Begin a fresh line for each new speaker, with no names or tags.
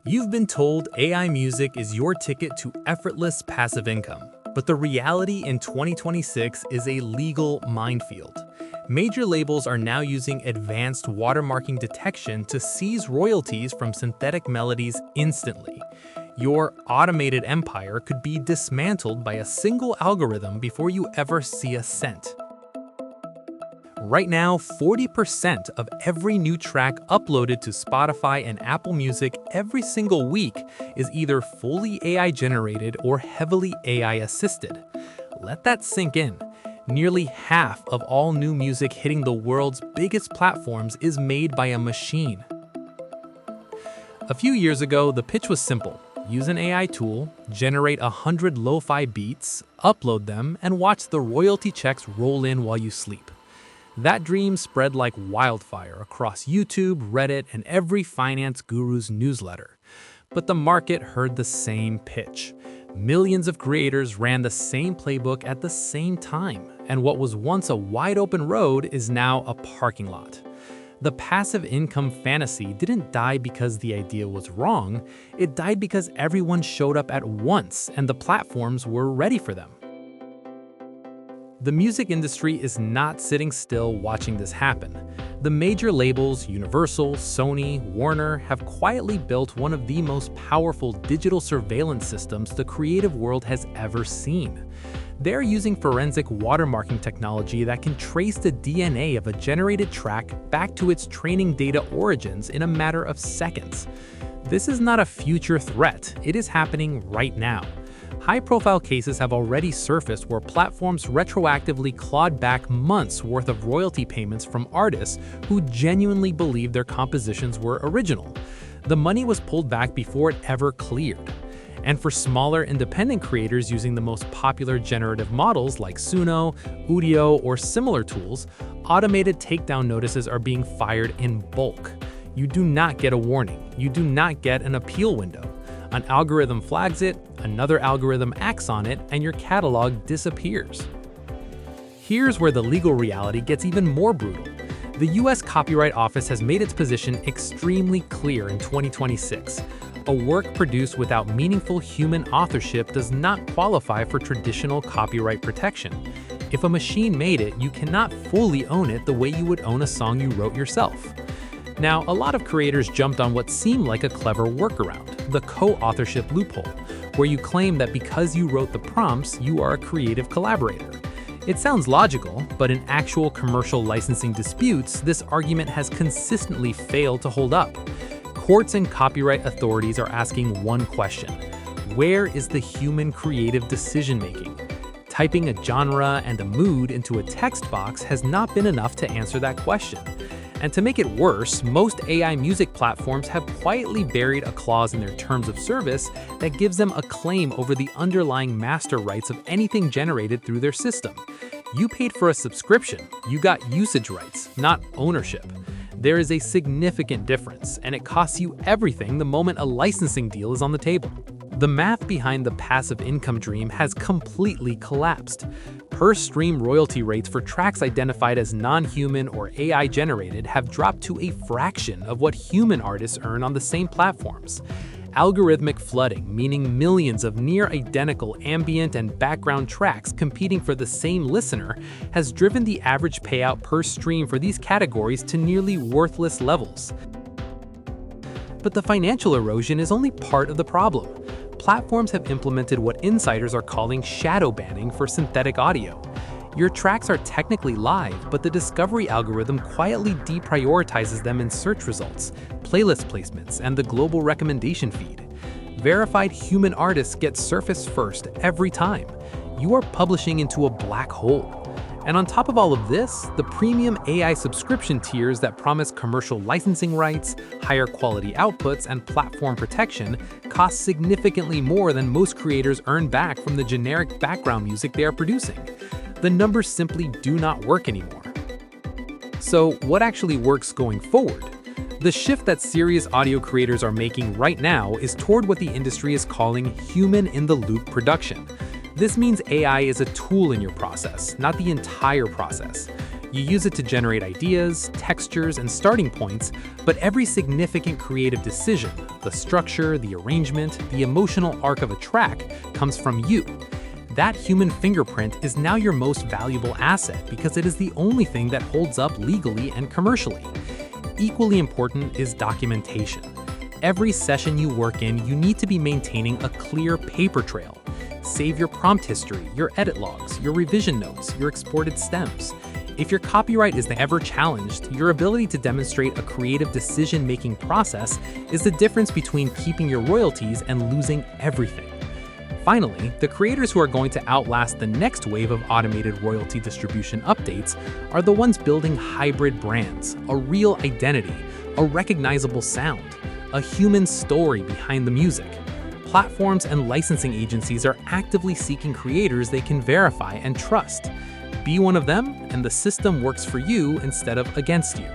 You've been told AI music is your ticket to effortless passive income, but the reality in 2026 is a legal minefield. Major labels are now using advanced watermarking detection to seize royalties from synthetic melodies instantly. Your automated empire could be dismantled by a single algorithm before you ever see a cent. Right now, 40% of every new track uploaded to Spotify and Apple Music every single week is either fully AI generated or heavily AI assisted. Let that sink in. Nearly half of all new music hitting the world's biggest platforms is made by a machine. A few years ago, the pitch was simple. Use an AI tool, generate 100 lo-fi beats, upload them, and watch the royalty checks roll in while you sleep. That dream spread like wildfire across YouTube, Reddit, and every finance guru's newsletter. But the market heard the same pitch. Millions of creators ran the same playbook at the same time, and what was once a wide-open road is now a parking lot. The passive income fantasy didn't die because the idea was wrong, it died because everyone showed up at once and the platforms were ready for them. The music industry is not sitting still watching this happen. The major labels, Universal, Sony, Warner, have quietly built one of the most powerful digital surveillance systems the creative world has ever seen. They're using forensic watermarking technology that can trace the DNA of a generated track back to its training data origins in a matter of seconds. This is not a future threat, it is happening right now. High-profile cases have already surfaced where platforms retroactively clawed back months' worth of royalty payments from artists who genuinely believed their compositions were original. The money was pulled back before it ever cleared. And for smaller independent creators using the most popular generative models like Suno, Udio, or similar tools, automated takedown notices are being fired in bulk. You do not get a warning. You do not get an appeal window. An algorithm flags it, another algorithm acts on it, and your catalog disappears. Here's where the legal reality gets even more brutal. The US Copyright Office has made its position extremely clear in 2026. A work produced without meaningful human authorship does not qualify for traditional copyright protection. If a machine made it, you cannot fully own it the way you would own a song you wrote yourself. Now, a lot of creators jumped on what seemed like a clever workaround, the co-authorship loophole, where you claim that because you wrote the prompts, you are a creative collaborator. It sounds logical, but in actual commercial licensing disputes, this argument has consistently failed to hold up. Courts and copyright authorities are asking one question: where is the human creative decision-making? Typing a genre and a mood into a text box has not been enough to answer that question. And to make it worse, most AI music platforms have quietly buried a clause in their terms of service that gives them a claim over the underlying master rights of anything generated through their system. You paid for a subscription, you got usage rights, not ownership. There is a significant difference, and it costs you everything the moment a licensing deal is on the table. The math behind the passive income dream has completely collapsed. Per-stream royalty rates for tracks identified as non-human or AI-generated have dropped to a fraction of what human artists earn on the same platforms. Algorithmic flooding, meaning millions of near-identical ambient and background tracks competing for the same listener, has driven the average payout per stream for these categories to nearly worthless levels. But the financial erosion is only part of the problem. Platforms have implemented what insiders are calling shadow banning for synthetic audio. Your tracks are technically live, but the discovery algorithm quietly deprioritizes them in search results, playlist placements, and the global recommendation feed. Verified human artists get surfaced first every time. You are publishing into a black hole. And on top of all of this, the premium AI subscription tiers that promise commercial licensing rights, higher quality outputs, and platform protection cost significantly more than most creators earn back from the generic background music they are producing. The numbers simply do not work anymore. So what actually works going forward? The shift that serious audio creators are making right now is toward what the industry is calling human-in-the-loop production. This means AI is a tool in your process, not the entire process. You use it to generate ideas, textures, and starting points, but every significant creative decision, the structure, the arrangement, the emotional arc of a track, comes from you. That human fingerprint is now your most valuable asset because it is the only thing that holds up legally and commercially. Equally important is documentation. Every session you work in, you need to be maintaining a clear paper trail. Save your prompt history, your edit logs, your revision notes, your exported stems. If your copyright is ever challenged, your ability to demonstrate a creative decision-making process is the difference between keeping your royalties and losing everything. Finally, the creators who are going to outlast the next wave of automated royalty distribution updates are the ones building hybrid brands, a real identity, a recognizable sound, a human story behind the music. Platforms and licensing agencies are actively seeking creators they can verify and trust. Be one of them, and the system works for you instead of against you.